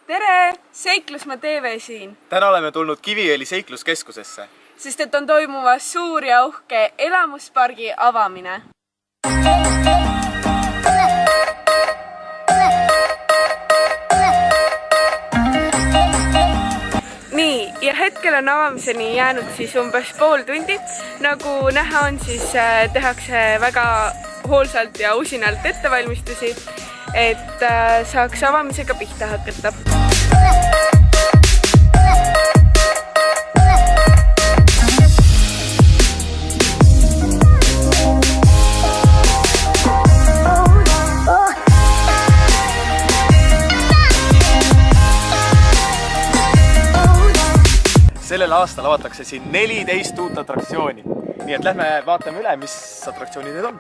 Tere! Seiklusmaa TV siin. Täna oleme tulnud Kiviõli seikluskeskusesse. Sest et on toimumas suur ja uhke elamuspargi avamine. Nii, ja hetkel on avamiseni jäänud siis umbes pool tundi. Nagu näha on, siis tehakse väga hoolsalt ja usinalt ettevalmistusi, et saaks avamisega pihta hakata. Sellel aastal avatakse siin 14 uut atraktsiooni. Nii et lähme vaatame üle, mis atraktsioonid need on.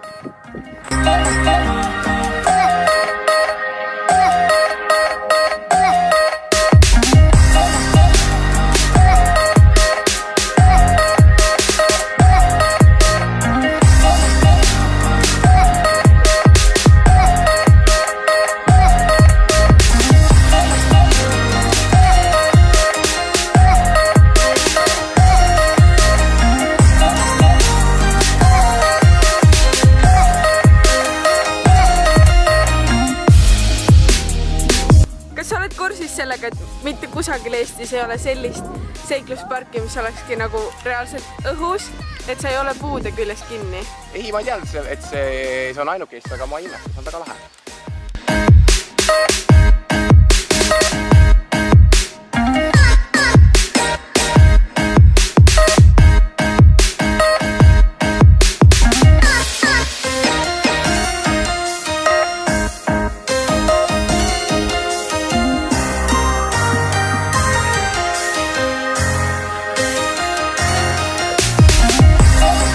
Kas sa oled kursis sellega, et mitte kusagil Eestis ei ole sellist seiklusparki, mis olekski nagu reaalselt õhus, et sa ei ole puude küljes kinni? Ei, ma ei teadnud, et see on ainuke Eestis, aga ma imestan, see on väga lahe.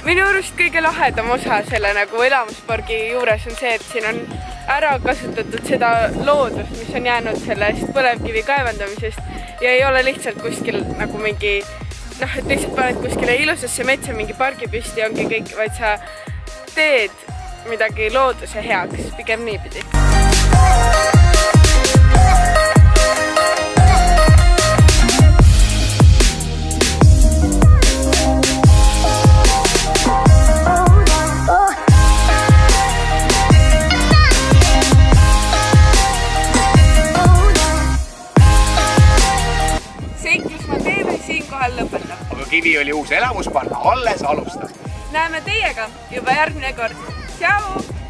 Minu arust kõige lahedam osa selle nagu elamuspargi juures on see, et siin on ära kasutatud seda loodust, mis on jäänud sellest põlevkivi kaevandamisest ja ei ole lihtsalt kuskil nagu mingi, et lihtsalt paned kuskile ilusasse metsa mingi pargi püsti ongi kõik, vaid sa teed midagi looduse heaks, pigem niipidi. Seiklusmaa TV siinkohal lõpetab. Aga Kiviõli uus elamuspark alles alustab. Näeme teiega juba järgmine kord. Tšau!